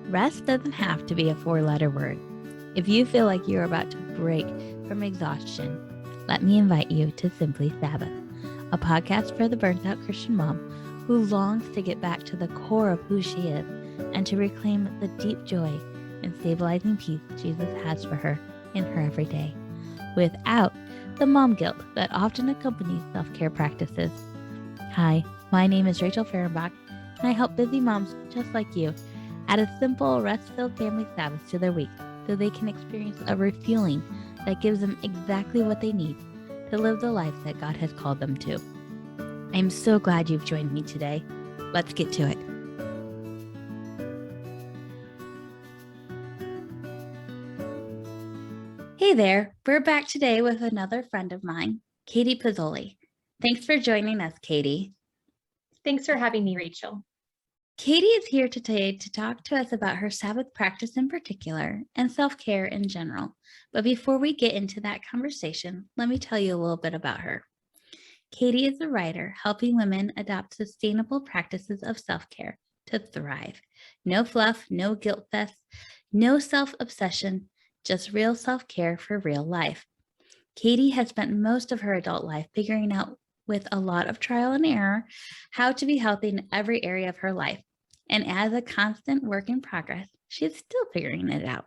Rest doesn't have to be a 4-letter word. If you feel like you're about to break from exhaustion, let me invite you to Simply Sabbath, a podcast for the burnt out Christian mom who longs to get back to the core of who she is and to reclaim the deep joy and stabilizing peace Jesus has for her in her everyday, without the mom guilt that often accompanies self-care practices. Hi, my name is Rachel Fehrenbach, and I help busy moms just like you add a simple, rest-filled family Sabbath to their week so they can experience a refueling that gives them exactly what they need to live the life that God has called them to. I'm so glad you've joined me today. Let's get to it. Hey there, we're back today with another friend of mine, Katie Pozzuoli. Thanks for joining us, Katie. Thanks for having me, Rachel. Katie is here today to talk to us about her Sabbath practice in particular and self-care in general. But before we get into that conversation, let me tell you a little bit about her. Katie is a writer helping women adopt sustainable practices of self-care to thrive. No fluff, no guilt fest, no self-obsession, just real self-care for real life. Katie has spent most of her adult life figuring out, with a lot of trial and error, how to be healthy in every area of her life. And as a constant work in progress, she is still figuring it out.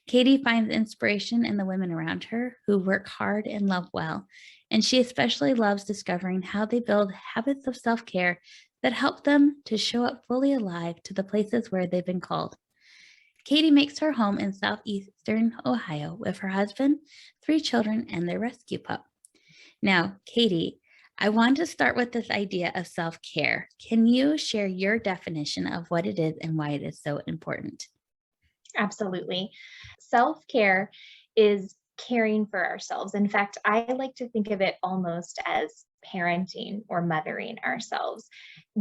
Katie finds inspiration in the women around her who work hard and love well, and she especially loves discovering how they build habits of self-care that help them to show up fully alive to the places where they've been called. Katie makes her home in Southeastern Ohio with her husband, 3 children, and their rescue pup. Now, Katie, I want to start with this idea of self-care. Can you share your definition of what it is and why it is so important? Absolutely. Self-care is caring for ourselves. In fact, I like to think of it almost as parenting or mothering ourselves,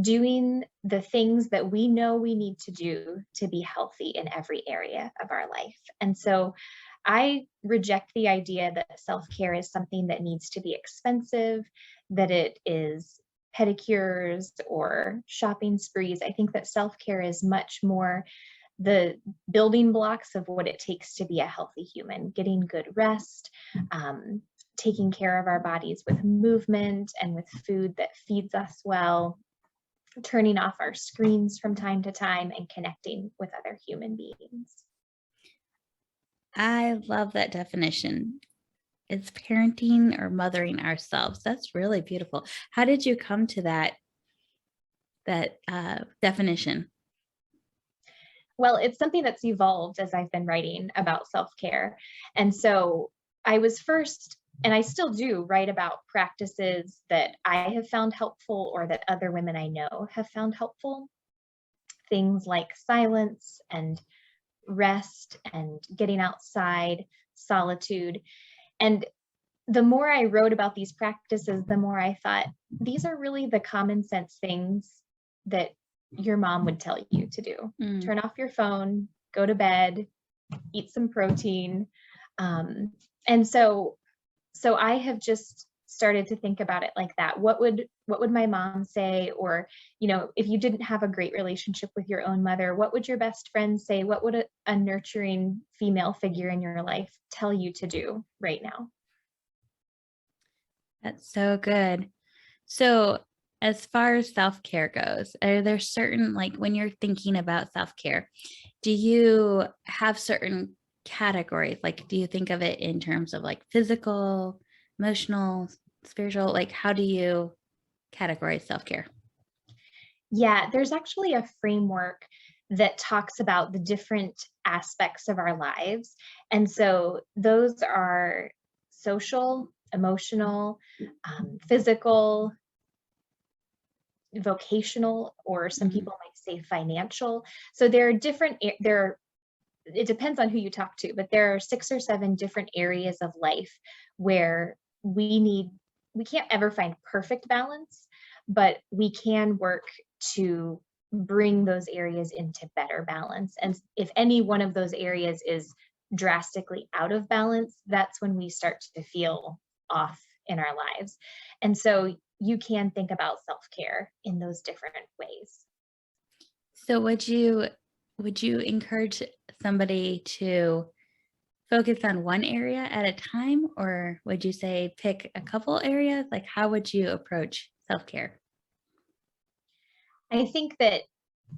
doing the things that we know we need to do to be healthy in every area of our life. And so I reject the idea that self-care is something that needs to be expensive, that it is pedicures or shopping sprees. I think that self-care is much more the building blocks of what it takes to be a healthy human, getting good rest, taking care of our bodies with movement and with food that feeds us well, turning off our screens from time to time, and connecting with other human beings. I love that definition. It's parenting or mothering ourselves. That's really beautiful. How did you come to that definition? Well, it's something that's evolved as I've been writing about self-care. And so I was first, and I still do, write about practices that I have found helpful or that other women I know have found helpful. Things like silence and rest and getting outside, solitude. And the more I wrote about these practices, the more I thought, these are really the common sense things that your mom would tell you to do. Turn off your phone, go to bed, eat some protein. And so I have just started to think about it like that. What would my mom say? Or, if you didn't have a great relationship with your own mother, what would your best friend say? What would a nurturing female figure in your life tell you to do right now? That's so good. So as far as self-care goes, are there certain, like when you're thinking about self-care, do you have certain categories? Like, do you think of it in terms of like physical, emotional, spiritual? Like, how do you categorize self-care? Yeah, there's actually a framework that talks about the different aspects of our lives. And so those are social, emotional, physical, vocational, or some people might say financial. So there are different, it depends on who you talk to, but there are 6 or 7 different areas of life where we can't ever find perfect balance, but we can work to bring those areas into better balance. And if any one of those areas is drastically out of balance, that's when we start to feel off in our lives. And so you can think about self-care in those different ways. So would you would you encourage somebody to focus on one area at a time, or would you say pick a couple areas? Like, how would you approach self-care? I think that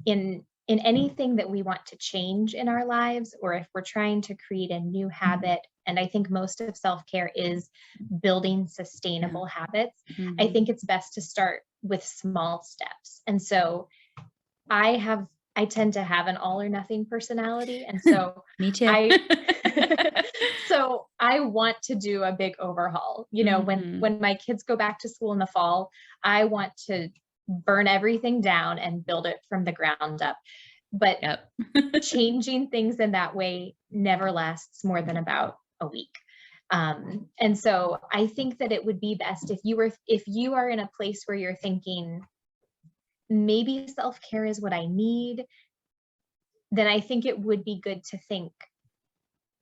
in anything that we want to change in our lives, or if we're trying to create a new habit, and I think most of self-care is building sustainable habits, I Mhm. think it's best to start with small steps. And so I tend to have an all or nothing personality. And so Me too. I so I want to do a big overhaul. You know, Mhm. when my kids go back to school in the fall, I want to burn everything down and build it from the ground up. But Yep. changing things in that way never lasts more than about a week. And so I think that it would be best if you are in a place where you're thinking maybe self-care is what I need, then I think it would be good to think,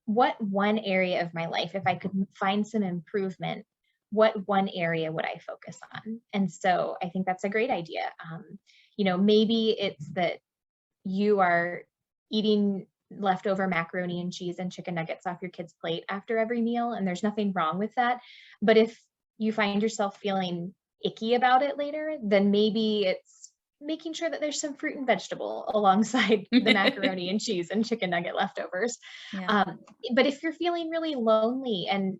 what one area of my life, if I could find some improvement, what one area would I focus on? And so I think that's a great idea. Maybe it's that you are eating leftover macaroni and cheese and chicken nuggets off your kid's plate after every meal, and there's nothing wrong with that. But if you find yourself feeling icky about it later, then maybe it's making sure that there's some fruit and vegetable alongside the macaroni and cheese and chicken nugget leftovers. Yeah. Um, but if you're feeling really lonely and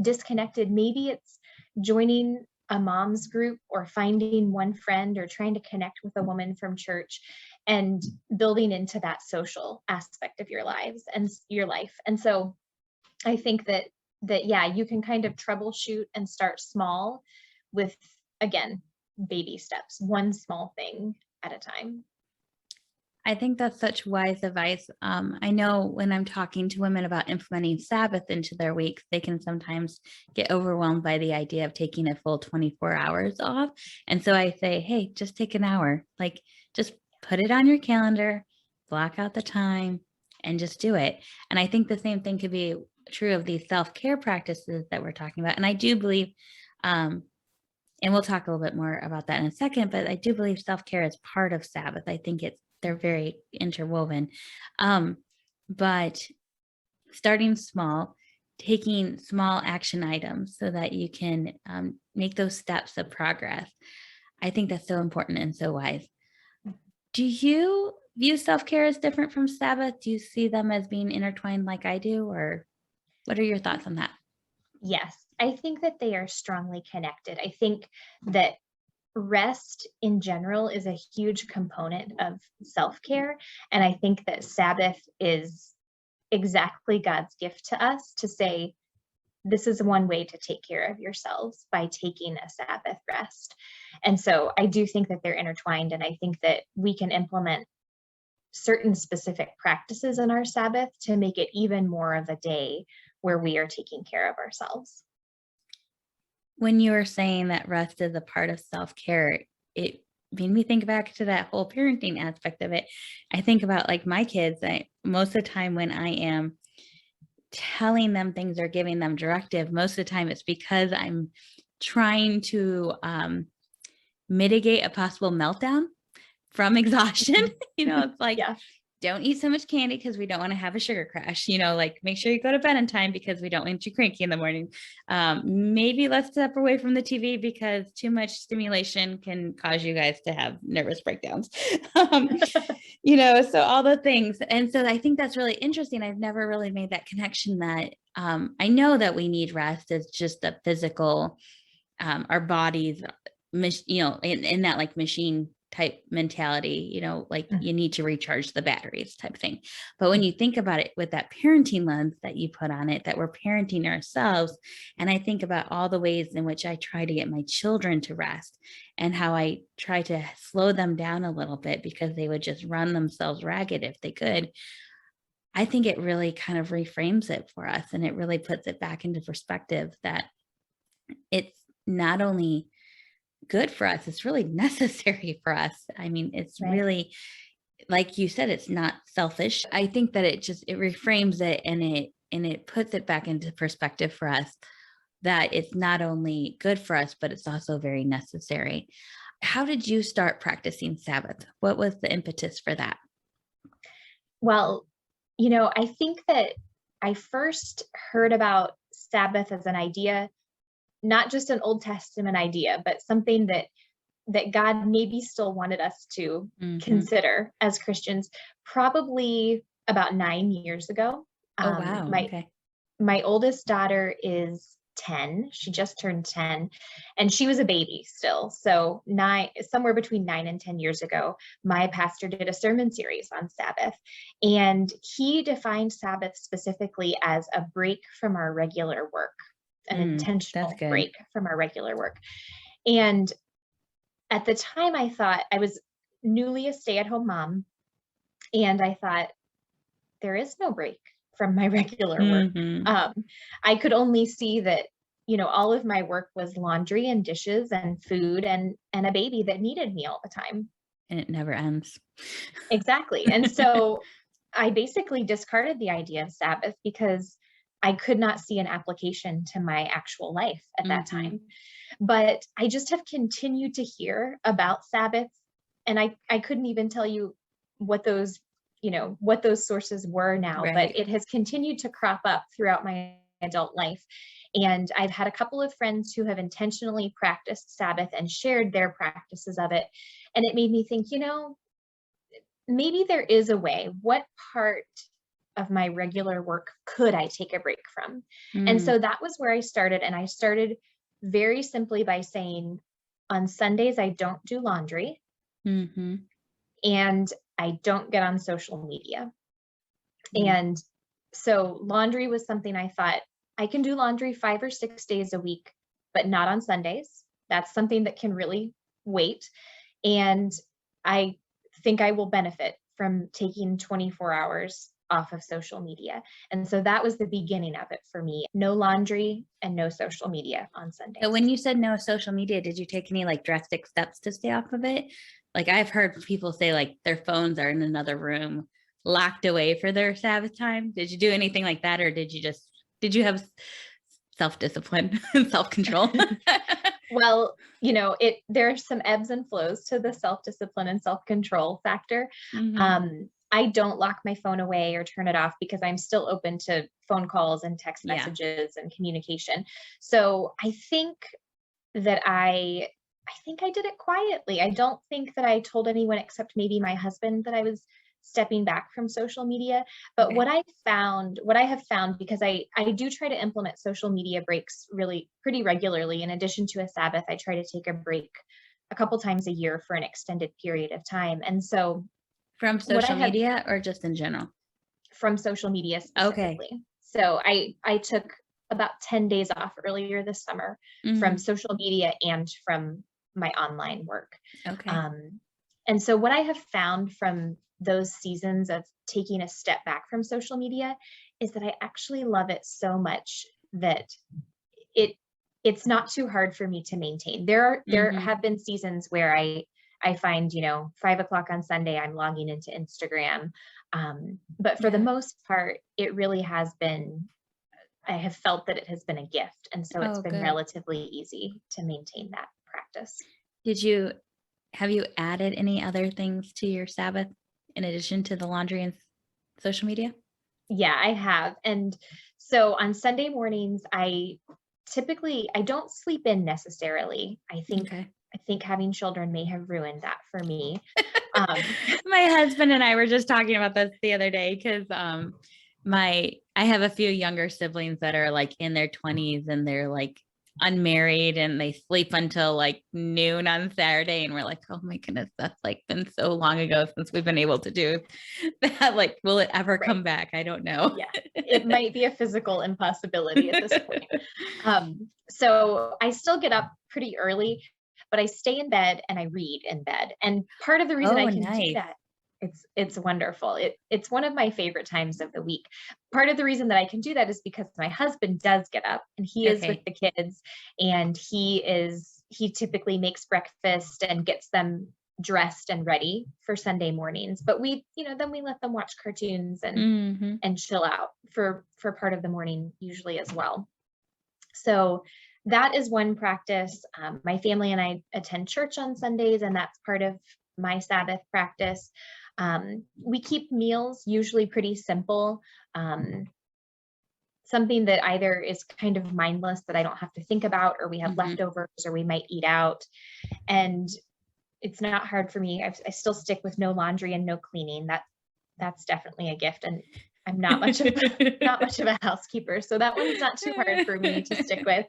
disconnected, maybe it's joining a mom's group or finding one friend or trying to connect with a woman from church and building into that social aspect of your lives and your life. And so I think that yeah, you can kind of troubleshoot and start small with, again, baby steps, one small thing at a time. I think that's such wise advice. I know when I'm talking to women about implementing Sabbath into their weeks, they can sometimes get overwhelmed by the idea of taking a full 24 hours off. And so I say, hey, just take an hour, like just put it on your calendar, block out the time, and just do it. And I think the same thing could be true of these self-care practices that we're talking about. And I do believe, and we'll talk a little bit more about that in a second, but I do believe self-care is part of Sabbath. I think they're very interwoven. Um, but starting small, taking small action items so that you can make those steps of progress. I think that's so important and so wise. Do you view self-care as different from Sabbath? Do you see them as being intertwined like I do, or what are your thoughts on that? Yes, I think that they are strongly connected. I think that rest in general is a huge component of self-care. And I think that Sabbath is exactly God's gift to us to say, this is one way to take care of yourselves by taking a Sabbath rest. And so I do think that they're intertwined. And I think that we can implement certain specific practices in our Sabbath to make it even more of a day where we are taking care of ourselves. When you were saying that rest is a part of self-care, it made me think back to that whole parenting aspect of it. I think about like my kids, most of the time when I am telling them things or giving them directive, most of the time it's because I'm trying to mitigate a possible meltdown from exhaustion. It's like, Yeah. don't eat so much candy because we don't want to have a sugar crash. Like make sure you go to bed on time because we don't want you cranky in the morning. Maybe let's step away from the TV because too much stimulation can cause you guys to have nervous breakdowns. um, so all the things. And so I think that's really interesting. I've never really made that connection that I know that we need rest as just a physical, our bodies, in that like machine type mentality, like you need to recharge the batteries type thing. But when you think about it with that parenting lens that you put on it, that we're parenting ourselves, and I think about all the ways in which I try to get my children to rest and how I try to slow them down a little bit because they would just run themselves ragged if they could. I think it really kind of reframes it for us, and it really puts it back into perspective that it's not only good for us, it's really necessary for us. I mean, it's Right. really, like you said, it's not selfish. I think that it reframes it, and it puts it back into perspective for us that it's not only good for us, but it's also very necessary. How did you start practicing Sabbath? What was the impetus for that? Well, I think that I first heard about Sabbath as an idea, not just an Old Testament idea, but something that God maybe still wanted us to Hmm. consider as Christians, probably about 9 years ago. Oh, wow. My Okay. my oldest daughter is 10. She just turned 10, and she was a baby still. So somewhere between 9 and 10 years ago, my pastor did a sermon series on Sabbath, and he defined Sabbath specifically as a break from our regular work, an That's intentional good. break from our regular work. And at the time, I thought I was newly a stay-at-home mom, and I thought, there is no break from my regular work. Hmm. Um, I could only see that, all of my work was laundry and dishes and food and a baby that needed me all the time. And it never ends. Exactly. And so I basically discarded the idea of Sabbath because I could not see an application to my actual life at that Hmm. time. But I just have continued to hear about Sabbath, and I couldn't even tell you what those sources were now, but Right. it has continued to crop up throughout my adult life. And I've had a couple of friends who have intentionally practiced Sabbath and shared their practices of it. And it made me think, maybe there is a way. What part of my regular work could I take a break from? And Mm-hmm. so that was where I started. And I started very simply by saying, on Sundays, I don't do laundry and I don't get on social media. And so laundry was something I thought, I can do laundry 5 or 6 days a week, but not on Sundays. That's something that can really wait. And I think I will benefit from taking 24 hours off of social media. And so that was the beginning of it for me. No laundry and no social media on So Sundays. when you said no social media, did you take any like drastic steps to stay off of it? Like I've heard people say like their phones are in another room, locked away for their Sabbath time. Did you do anything like that, or did you have self-discipline and self-control? Well, there's some ebbs and flows to the self-discipline and self-control factor. Hmm. I don't lock my phone away or turn it off because I'm still open to phone calls and text Yeah. messages and communication. So I think that I did it quietly. I don't think that I told anyone except maybe my husband that I was stepping back from social media. But Okay. what I have found, because I do try to implement social media breaks really pretty regularly. In addition to a Sabbath, I try to take a break a couple times a year for an extended period of time. And so From what I social have media or just in general? from social media Okay. specifically. So I took about 10 days off earlier this summer from Hmm. social media and from my online work. Okay. Um, and so what I have found from those seasons of taking a step back from social media is that I actually love it so much that it it's not too hard for me to maintain. There Hmm. have been seasons where I find, 5 o'clock on Sunday, I'm logging into Instagram. But for the Yeah. most part, it really has been, I have felt that it has been a gift. And so it's Oh, been good. relatively easy to maintain that practice. Did you have you added any other things to your Sabbath in addition to the laundry and social media? Yeah, I have. And so on Sunday mornings, I don't sleep in necessarily. Okay. I think having children may have ruined that for me. Um, My husband and I were just talking about this the other day because I have a few younger siblings that are like in their 20s and they're like unmarried and they sleep until like noon on Saturday. And we're like, oh my goodness, that's like been so long ago since we've been able to do that. Like, will it ever right. come back? I don't know. Yeah, it might be a physical impossibility at this point. So I still get up pretty early, but I stay in bed and I read in bed. And part of the reason I Oh, can do nice. that, it's wonderful. It's one of my favorite times of the week. Part of the reason that I can do that is because my husband does get up and he is with Okay. the kids, and he typically makes breakfast and gets them dressed and ready for Sunday mornings. But then we let them watch cartoons Hmm. and chill out for part of the morning usually as well. So that is one practice. My family and I attend church on Sundays, and that's part of my Sabbath practice. We keep meals usually pretty simple. Something that either is kind of mindless that I don't have to think about, or we have leftovers, or we might eat out. And it's not hard for me. I still stick with no laundry and no cleaning. That's definitely a gift. And I'm not much of a housekeeper, so that one's not too hard for me to stick with.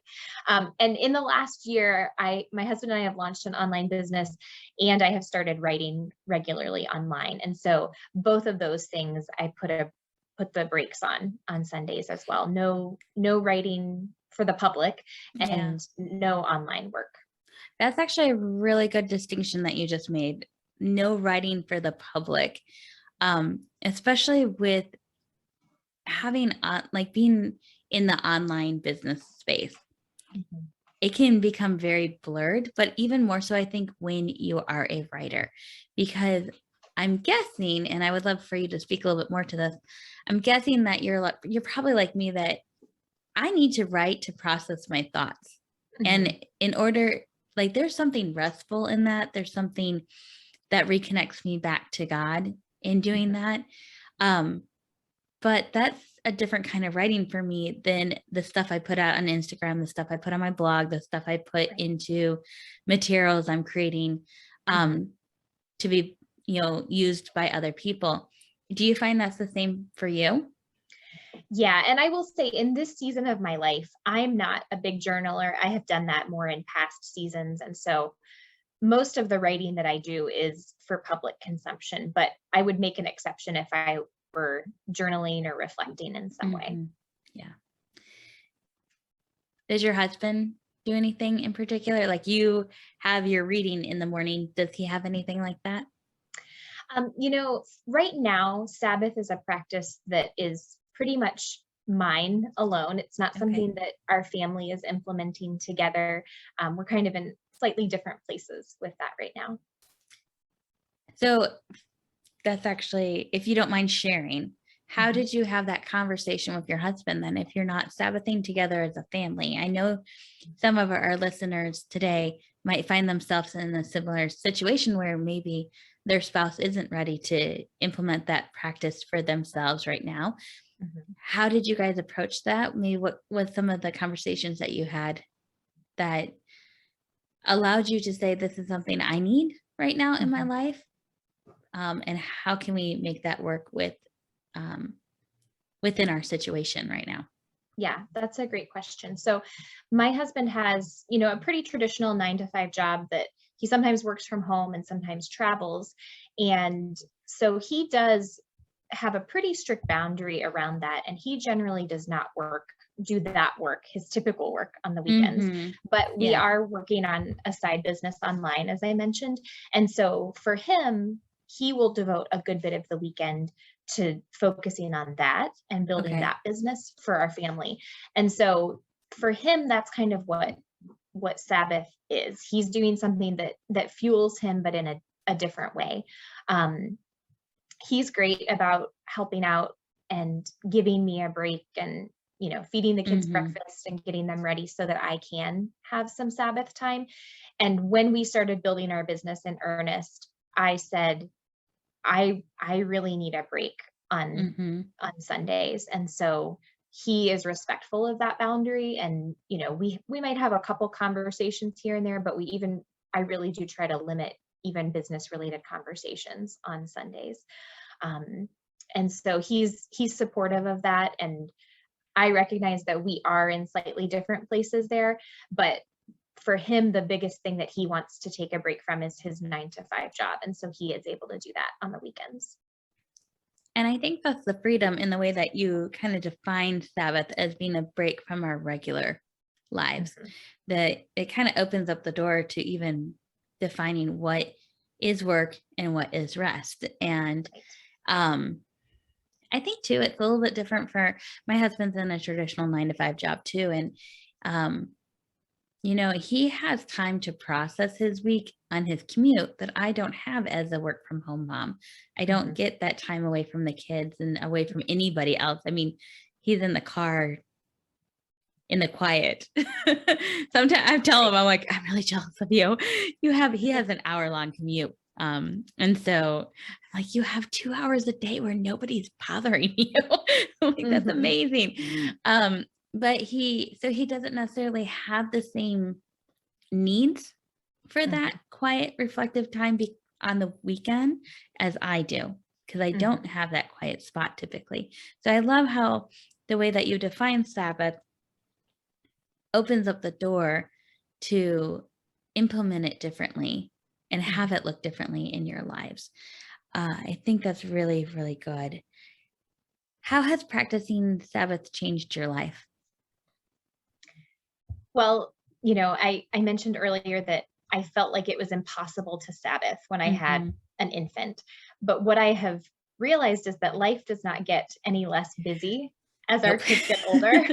And in the last year, my husband and I have launched an online business, and I have started writing regularly online. And so both of those things I put the brakes on Sundays as well. No writing for the public, and no online work. That's actually a really good distinction that you just made. No writing for the public, especially with having like being in the online business space. It can become very blurred, but even more so, I think, when you are a writer, because I'm guessing, and I would love for you to speak a little bit more to this. I'm guessing that you're probably like me, that I need to write to process my thoughts. And in order, like, there's something restful in that. There's something that reconnects me back to God in doing that. But that's a different kind of writing for me than the stuff I put out on Instagram, the stuff I put on my blog, the stuff I put into materials I'm creating to be, used by other people. Do you find that's the same for you? Yeah. And I will say, in this season of my life, I'm not a big journaler. I have done that more in past seasons. And so most of the writing that I do is for public consumption, but I would make an exception if I were journaling or reflecting in some way. Yeah. Does your husband do anything in particular? Like, you have your reading in the morning. Does he have anything like that? Right now, Sabbath is a practice that is pretty much mine alone. It's not something that our family is implementing together. We're kind of in slightly different places with that right now. So that's actually, if you don't mind sharing, how did you have that conversation with your husband then, if you're not Sabbathing together as a family? I know some of our listeners today might find themselves in a similar situation where maybe their spouse isn't ready to implement that practice for themselves right now. How did you guys approach that? Maybe what was some of the conversations that you had that allowed you to say, this is something I need right now in my life? And how can we make that work within our situation right now? Yeah, that's a great question. So my husband has, a pretty traditional 9-to-5 job that he sometimes works from home and sometimes travels. And so he does have a pretty strict boundary around that. And he generally does not do that work, his typical work, on the weekends. But we are working on a side business online, as I mentioned. And so for him, he will devote a good bit of the weekend to focusing on that and building that business for our family. And so for him, that's kind of what Sabbath is. He's doing something that fuels him, but in a different way. He's great about helping out and giving me a break, and feeding the kids breakfast and getting them ready so that I can have some Sabbath time. And when we started building our business in earnest, I said, I really need a break on Sundays. And so he is respectful of that boundary. And, we might have a couple conversations here and there, but I really do try to limit even business related conversations on Sundays. And so he's supportive of that. And I recognize that we are in slightly different places there, but for him, the biggest thing that he wants to take a break from is his 9-to-5 job. And so he is able to do that on the weekends. And I think that's the freedom in the way that you kind of define Sabbath as being a break from our regular lives, that it kind of opens up the door to even defining what is work and what is rest. And I think too, it's a little bit different for my husband's in a traditional 9-to-5 job too. And, he has time to process his week on his commute that I don't have as a work from home mom. I don't get that time away from the kids and away from anybody else. I mean, he's in the car in the quiet. Sometimes I tell him, I'm like, I'm really jealous of you. He has an hour-long commute And so like, you have 2 hours a day where nobody's bothering you. Like, that's Mhm. amazing. But he doesn't necessarily have the same needs for that Mhm. quiet, reflective time on the weekend as I do, because I don't Mhm. have that quiet spot typically. So I love how the way that you define Sabbath opens up the door to implement it differently and have Mhm. it look differently in your lives. I think that's really, really good. How has practicing Sabbath changed your life? Well, I mentioned earlier that I felt like it was impossible to Sabbath when I had Mhm. an infant. But what I have realized is that life does not get any less busy as our Nope. kids get older.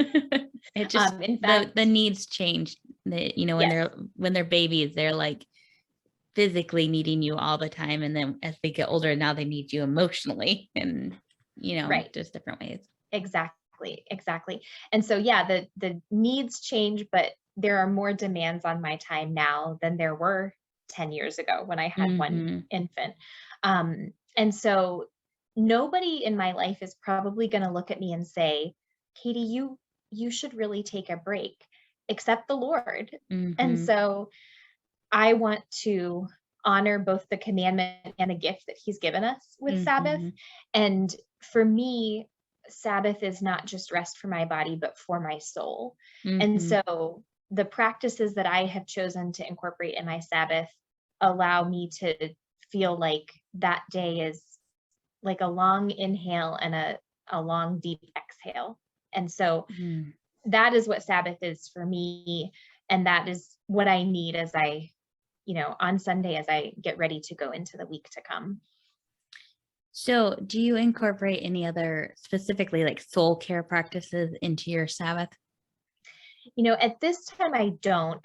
It just In the fact, needs change. When yes, they're babies, they're like physically needing you all the time, and then as they get older, now they need you emotionally and, right. just different ways. Exactly, exactly. And so yeah, the needs change, but there are more demands on my time now than there were 10 years ago when I had one Mhm. infant. And so nobody in my life is probably going to look at me and say, "Katie, you should really take a break," except the Lord. And Mhm. so I want to honor both the commandment and a gift that he's given us with Sabbath. Mhm. And for me, Sabbath is not just rest for my body, but for my soul. And Mhm. so the practices that I have chosen to incorporate in my Sabbath allow me to feel like that day is like a long inhale and a long, deep exhale. And so Mhm. that is what Sabbath is for me. And that is what I need as on Sunday as I get ready to go into the week to come. So, do you incorporate any other specifically like soul care practices into your Sabbath? At this time I don't.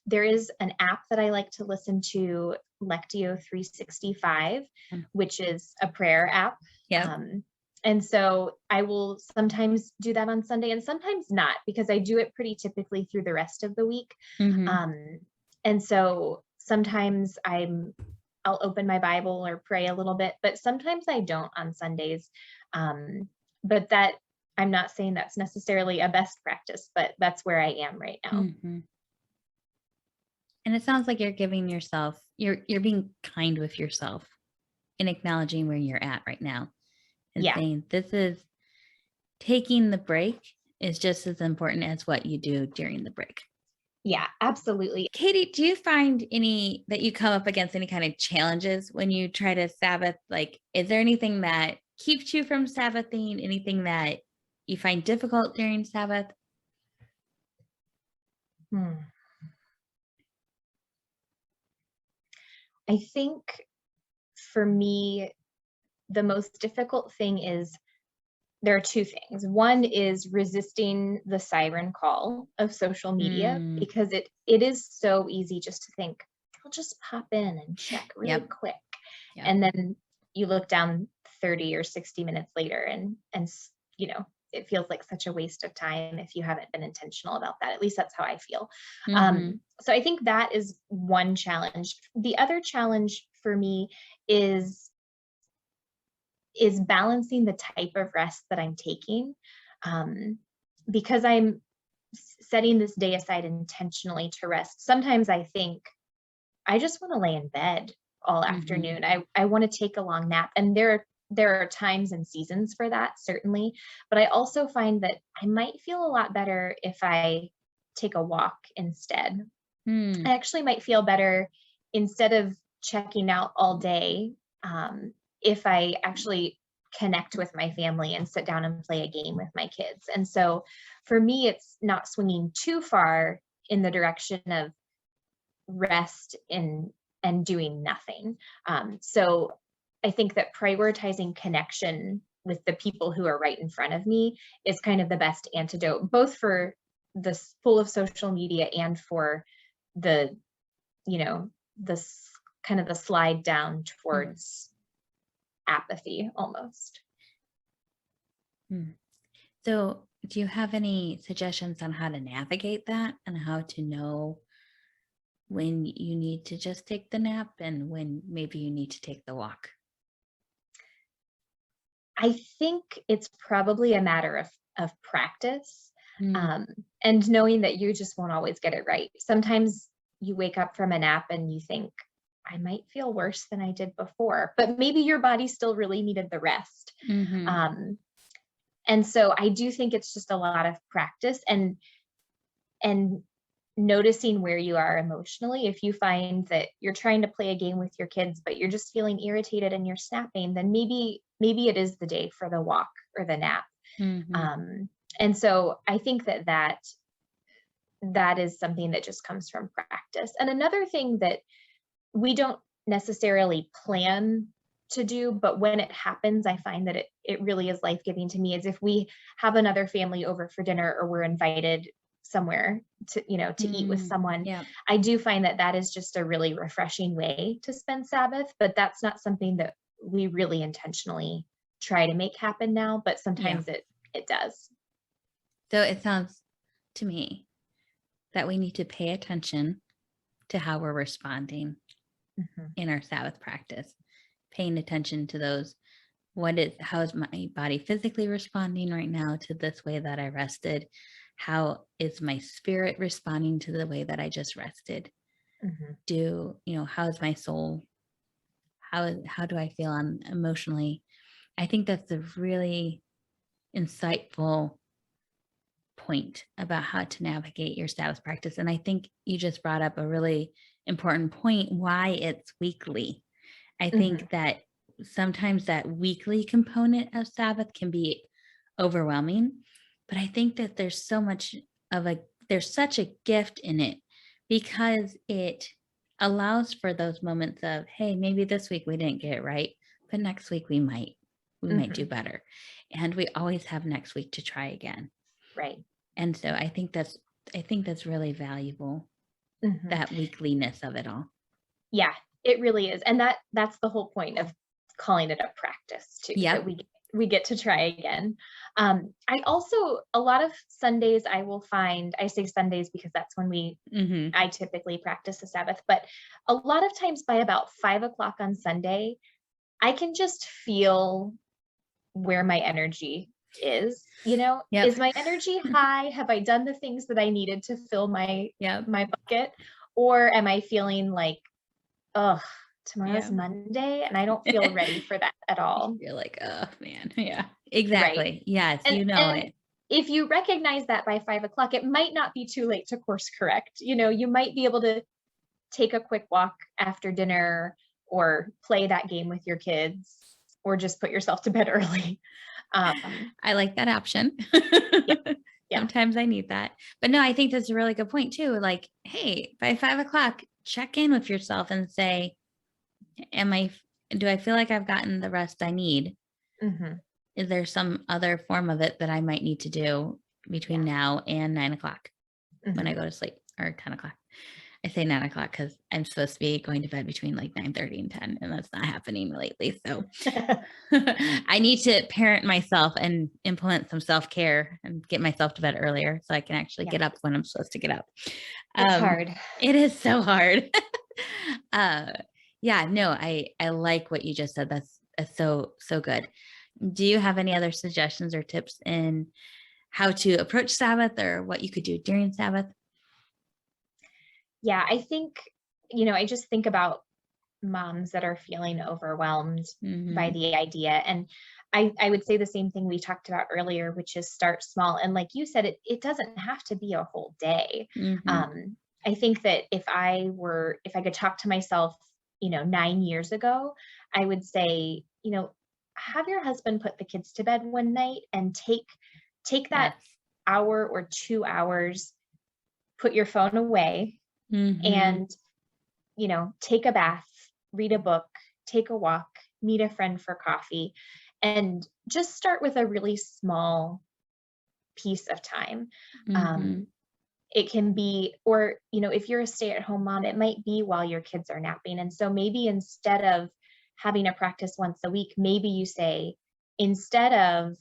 There is an app that I like to listen to, Lectio 365, Mm. which is a prayer app. Yep. Um, and so I will sometimes do that on Sunday and sometimes not because I do it pretty typically through the rest of the week. Mhm. Um, and so sometimes I'll open my Bible or pray a little bit, but sometimes I don't on Sundays. But that I'm not saying that's necessarily a best practice, but that's where I am right now. Mhm. And it sounds like you're giving yourself you're being kind with yourself and acknowledging where you're at right now and Yeah. saying this is taking the break is just as important as what you do during the break. Yeah, absolutely. Katie, do you find any that you come up against any kind of challenges when you try to Sabbath? Like, is there anything that keeps you from Sabbathing? Anything that you find difficult during Sabbath? Hmm. I think for me, the most difficult thing is there are two things. One is resisting the siren call of social media Mm, because it is so easy just to think, I'll just pop in and check really yep. quick. Yep. And then you look down 30 or 60 minutes later and you know, it feels like such a waste of time if you haven't been intentional about that. At least that's how I feel. Mm-hmm. So I think that is one challenge. The other challenge for me is is balancing the type of rest that I'm taking. Um, because I'm setting this day aside intentionally to rest. Sometimes I think I just want to lay in bed all Mm-hmm. afternoon. I want to take a long nap. And there are times and seasons for that, certainly. But I also find that I might feel a lot better if I take a walk instead. Mm, I actually might feel better instead of checking out all day, if I actually connect with my family and sit down and play a game with my kids. And so for me, it's not swinging too far in the direction of rest and doing nothing. So I think that prioritizing connection with the people who are right in front of me is kind of the best antidote, both for the pull of social media and for the, this kind of the slide down mm, towards apathy almost. mm. So, do you have any suggestions on how to navigate that and how to know when you need to just take the nap and when maybe you need to take the walk? I think it's probably a matter of practice, Mm, um, and knowing that you just won't always get it right. Sometimes you wake up from a nap and you think, I might feel worse than I did before, but maybe your body still really needed the rest. mhm. Um, and so I do think it's just a lot of practice and noticing where you are emotionally. If you find that you're trying to play a game with your kids, but you're just feeling irritated and you're snapping, then maybe it is the day for the walk or the nap. Mhm. Um, and so I think that is something that just comes from practice. And another thing that we don't necessarily plan to do, but when it happens, I find that it really is life-giving to me, is if we have another family over for dinner or we're invited somewhere to eat with someone. Yeah. I do find that that is just a really refreshing way to spend Sabbath, but that's not something that we really intentionally try to make happen now, but Yeah. sometimes it does. So it sounds to me that we need to pay attention to how we're responding Mhm. in our Sabbath practice, paying attention to those. How is my body physically responding right now to this way that I rested? How is my spirit responding to the way that I just rested? Mhm. How is my soul? How do I feel on emotionally? I think that's a really insightful point about how to navigate your Sabbath practice. And I think you just brought up a really important point why it's weekly. I Mhm. think that sometimes that weekly component of Sabbath can be overwhelming, but I think that there's such a gift in it because it allows for those moments of, hey, maybe this week we didn't get it right, but next week we might do Mhm. better. And we always have next week to try again. Right. And so I think that's really valuable, Mhm. that weekliness of it all. Yeah, it really is. And that's the whole point of calling it a practice too, that Yep. we get to try again. I also, a lot of Sundays I will find, I say Sundays because that's when Mhm. I typically practice the Sabbath, but a lot of times by about 5 o'clock on Sunday, I can just feel where my energy is. Yep. Is my energy high? Have I done the things that I needed to fill my Yep. my bucket? Or am I feeling like, ugh, tomorrow's Yeah. Monday and I don't feel ready for that at all. You're like, oh man. Yeah. Right. Exactly. Yes, And you know and it. if you recognize that by 5 o'clock, it might not be too late to course correct. You might be able to take a quick walk after dinner or play that game with your kids or just put yourself to bed early. Um, I like that option. yeah, yeah. Sometimes I need that. But no, I think that's a really good point too. Like, hey, by 5 o'clock, check in with yourself and say, am I do I feel like I've gotten the rest I need? Hmm. Is there some other form of it that I might need to do between Yeah. now and 9 o'clock when I Hmm. go to sleep, or 10 o'clock? I say 9 o'clock because I'm supposed to be going to bed between like 9:30 and 10, and that's not happening lately. So I need to parent myself and implement some self-care and get myself to bed earlier so I can actually Yeah, get up when I'm supposed to get up. it's Um, hard. it is so hard. uh, yeah, no, I like what you just said. That's so good. Do you have any other suggestions or tips in how to approach Sabbath or what you could do during Sabbath? Yeah, I think, I just think about moms that are feeling overwhelmed by Hmm. the idea. And I would say the same thing we talked about earlier, which is start small. And like you said, it doesn't have to be a whole day. Hmm. I think that if I could talk to myself, 9 years ago, I would say, have your husband put the kids to bed one night and take that Yes. hour or 2 hours, put your phone away Hmm. and take a bath, read a book, take a walk, meet a friend for coffee, and just start with a really small piece of time. Hmm. Um, it can be, or, if you're a stay at home mom, it might be while your kids are napping. And so maybe instead of having a practice once a week, maybe you say, instead of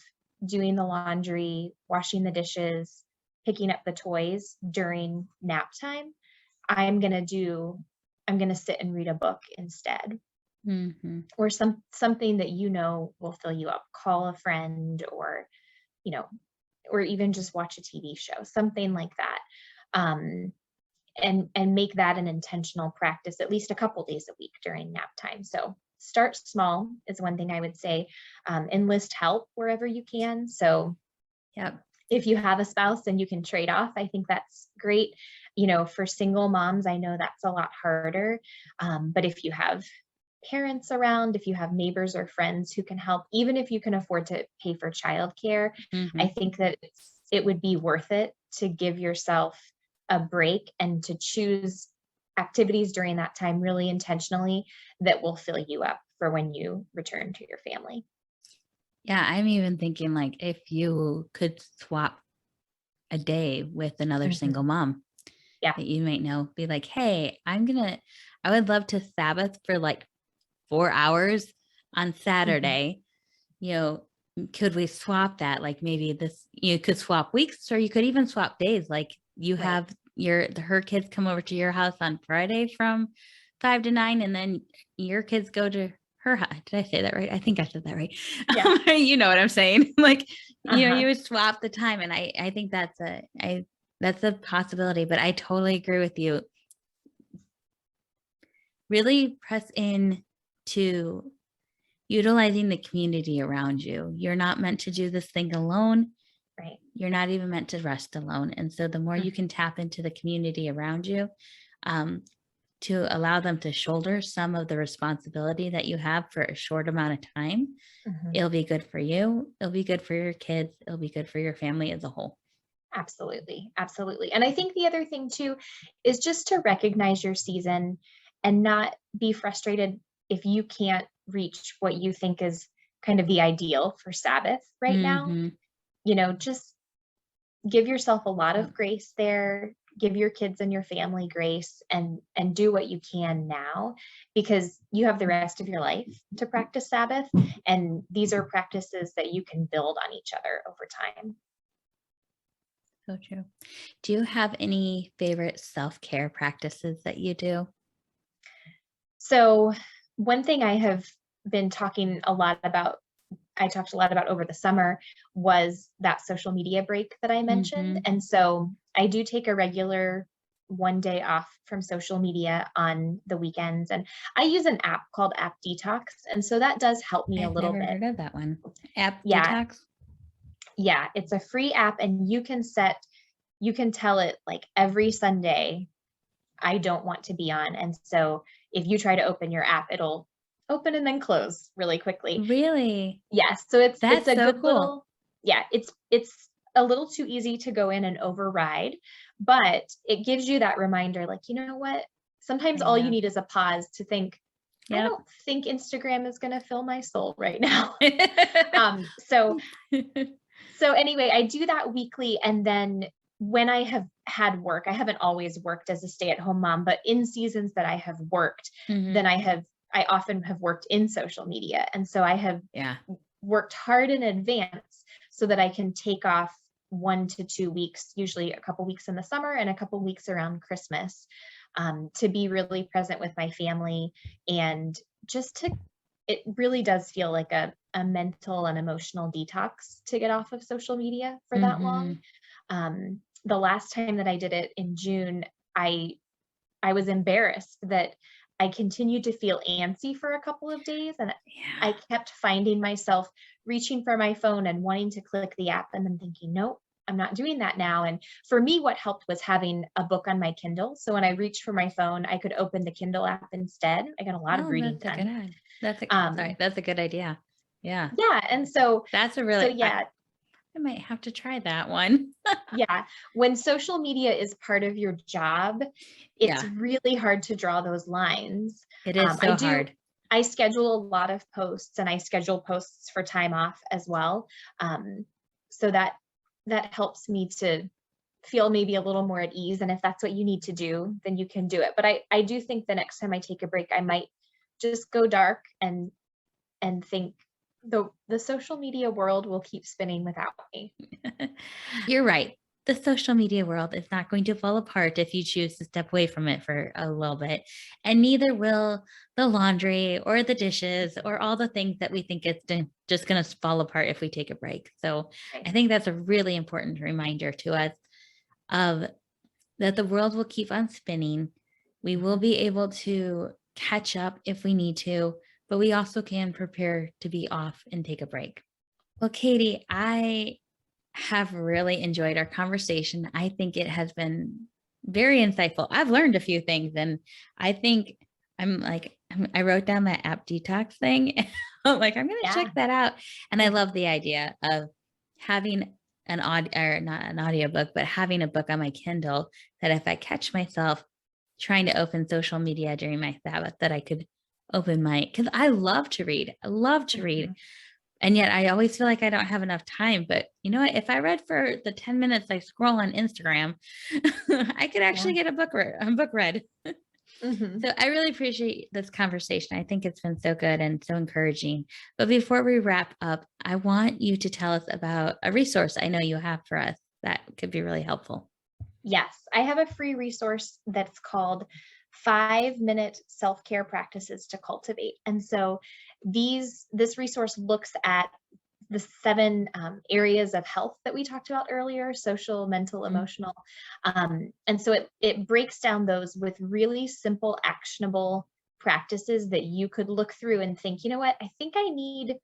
doing the laundry, washing the dishes, picking up the toys during nap time, I'm going to sit and read a book instead, Mhm. or something that will fill you up. Call a friend, or you know, or even just watch a TV show, something like that. Um, and make that an intentional practice at least a couple days a week during nap time. So start small is one thing I would say. Enlist help wherever you can. So Yep. if you have a spouse and you can trade off, I think that's great. For single moms, I know that's a lot harder. But if you have parents around, if you have neighbors or friends who can help, even if you can afford to pay for childcare, I Mhm. think that it would be worth it to give yourself a break and to choose activities during that time really intentionally that will fill you up for when you return to your family. Yeah, I'm even thinking like if you could swap a day with another single Mhm. mom Yeah. that you might know, be like, "Hey, I would love to Sabbath for like 4 hours on Mhm. Saturday. You know, could we swap that? Like maybe you could swap weeks or you could even swap days. Like you Right. have her kids come over to your house on Friday from 5 to 9 and then your kids go to her house. Did I say that right? I think I said that right. Yeah. You know what I'm saying? Like, Uh-huh. you would swap the time and I think that's a possibility, but I totally agree with you. Really press in to utilizing the community around you. You're not meant to do this thing alone. Right. You're not even meant to rest alone. And so the more you Mhm. can tap into the community around you, um, to allow them to shoulder some of the responsibility that you have for a short amount of time, Mhm. it'll be good for you. It'll be good for your kids. It'll be good for your family as a whole. Absolutely. Absolutely. And I think the other thing too is just to recognize your season and not be frustrated if you can't reach what you think is kind of the ideal for Sabbath right now. Hmm. Just give yourself a lot Yep. of grace there. Give your kids and your family grace, and do what you can now, because you have the rest of your life to practice Sabbath, and these are practices that you can build on each other over time. So true. Do you have any favorite self-care practices that you do? So, one thing been talking a lot about, I talked a lot about over the summer, was that social media break that I mentioned. Hmm. And so I do take a regular one day off from social media on the weekends. And I use an app called App Detox. And so that does help me a I've little never bit. heard of that one. App Yeah. Detox? Yeah. It's a free app, and you can tell it like every Sunday, I don't want to be on. And so if you try to open your app, it'll open and then close really quickly. Really? Yes, so it's That's a so good cool. little, yeah, it's a little too easy to go in and override, but it gives you that reminder, like, you know what? Sometimes all you Yeah. need is a pause to think, I Yep. don't think Instagram is gonna fill my soul right now. So anyway, I do that weekly, and then when I have had work, I haven't always worked as a stay-at-home mom, but in seasons that I have worked, then Hmm. I often have worked in social media. And so I have Yeah. worked hard in advance so that I can take off 1 to 2 weeks, usually a couple weeks in the summer and a couple weeks around Christmas, to be really present with my family, and just to, it really does feel like a mental and emotional detox to get off of social media for that long. Hmm. The last time that I did it in June, I I was embarrassed that I continued to feel antsy for a couple of days, and I Yeah. kept finding myself reaching for my phone and wanting to click the app, and then thinking, nope, I'm not doing that now. And for me, what helped was having a book on my Kindle. So when I reached for my phone, I could open the Kindle app instead. I got a lot of Oh, reading that's a good done. one. Sorry, Um, that's a good idea. Yeah. yeah, and so That's a so really yeah, I might have to try that one. yeah. When social media is part of your job, it's Yeah, really hard to draw those lines. it is I so do, hard. I schedule a lot of posts, and I schedule posts for time off as well. So that helps me to feel maybe a little more at ease. And if that's what you need to do, then you can do it. But I do think the next time I take a break, I might just go dark and think the social media world will keep spinning without me. You're right. the social media world is not going to fall apart if you choose to step away from it for a little bit. And neither will the laundry or the dishes or all the things that we think it's just going to fall apart if we take a break. So Right. I think that's a really important reminder to us of that the world will keep on spinning. We will be able to catch up if we need to, but we also can prepare to be off and take a break. Well, Katie, I have really enjoyed our conversation. I think it has been very insightful. I've learned a few things, and I think I wrote down that app detox thing. I'm like, I'm going to Yeah. check that out. And I love the idea of having not an audiobook, but having a book on my Kindle that if I catch myself trying to open social media during my Sabbath, that I could open because I love to read. I love to read. Mhm. And yet I always feel like I don't have enough time. But you know what? If I read for the 10 minutes I scroll on Instagram, I could actually get a book read. Mhm. So I really appreciate this conversation. I think it's been so good and so encouraging. But before we wrap up, I want you to tell us about a resource I know you have for us that could be really helpful. Yes, I have a free resource that's called 5-Minute Self-Care Practices to Cultivate. And so this resource looks at the 7 areas of health that we talked about earlier: social, mental, emotional. And so it breaks down those with really simple, actionable practices that you could look through and think, you know what, I think I need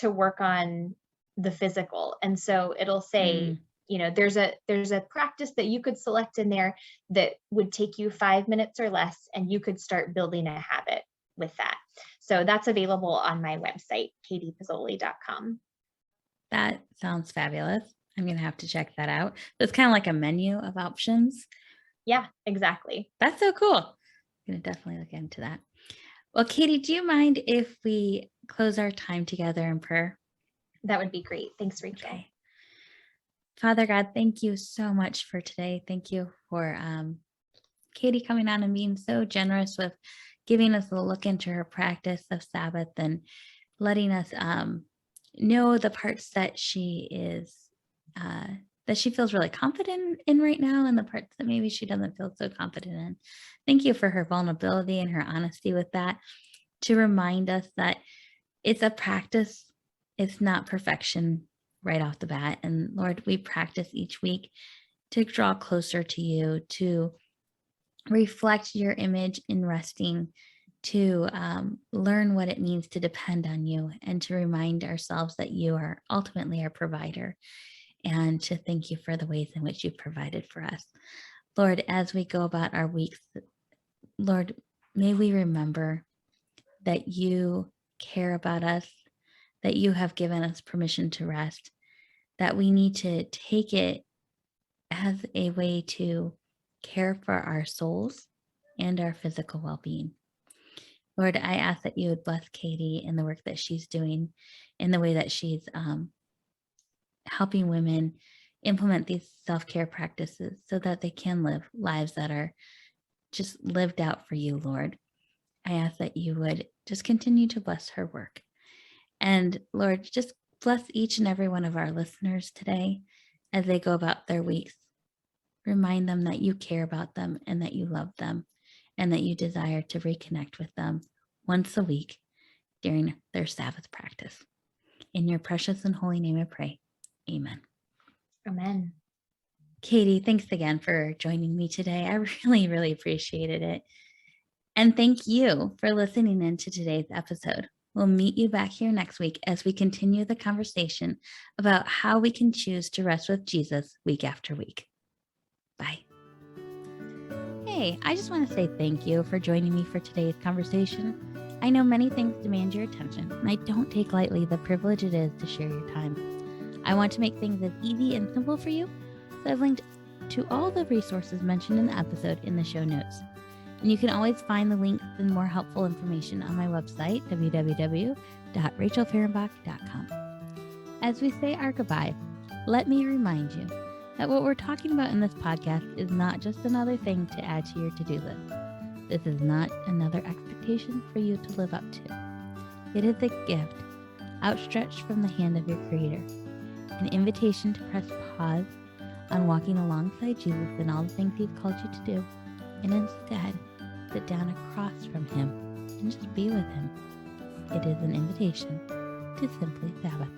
to work on the physical. And so it'll say, Mm. there's a practice that you could select in there that would take you 5 minutes or less, and you could start building a habit with that. So that's available on my website, katiepozzoli.com. That sounds fabulous. I'm going to have to check that out. So it's kind of like a menu of options. Yeah, exactly. That's so cool. I'm going to definitely look into that. Well, Katie, do you mind if we close our time together in prayer? That would be great. Thanks, Rachel. Okay. Father God, thank you so much for today. Thank you for Katie coming on and being so generous with giving us a look into her practice of Sabbath and letting us know the parts that she is that she feels really confident in right now, and the parts that maybe she doesn't feel so confident in. Thank you for her vulnerability and her honesty with that, to remind us that it's a practice. It's not perfection right off the bat. And Lord, we practice each week to draw closer to you, to reflect your image in resting, to learn what it means to depend on you, and to remind ourselves that you are ultimately our provider, and to thank you for the ways in which you've provided for us. Lord, as we go about our weeks, Lord, may we remember that you care about us, that you have given us permission to rest, that we need to take it as a way to care for our souls and our physical well-being. Lord, I ask that you would bless Katie in the work that she's doing, in the way that she's helping women implement these self-care practices so that they can live lives that are just lived out for you, Lord. I ask that you would just continue to bless her work. And Lord, just bless each and every one of our listeners today as they go about their weeks. Remind them that you care about them and that you love them, and that you desire to reconnect with them once a week during their Sabbath practice. In your precious and holy name I pray. Amen. Amen. Katie, thanks again for joining me today. I really, really appreciated it. And thank you for listening in to today's episode. We'll meet you back here next week as we continue the conversation about how we can choose to rest with Jesus week after week. Bye. Hey, I just want to say thank you for joining me for today's conversation. I know many things demand your attention, and I don't take lightly the privilege it is to share your time. I want to make things as easy and simple for you, so I've linked to all the resources mentioned in the episode in the show notes. And you can always find the links and more helpful information on my website, www.rachelfehrenbach.com. As we say our goodbye, let me remind you that what we're talking about in this podcast is not just another thing to add to your to-do list. This is not another expectation for you to live up to. It is a gift outstretched from the hand of your Creator, an invitation to press pause on walking alongside Jesus in all the things He's called you to do, and instead sit down across from Him and just be with Him. It is an invitation to Simply Sabbath.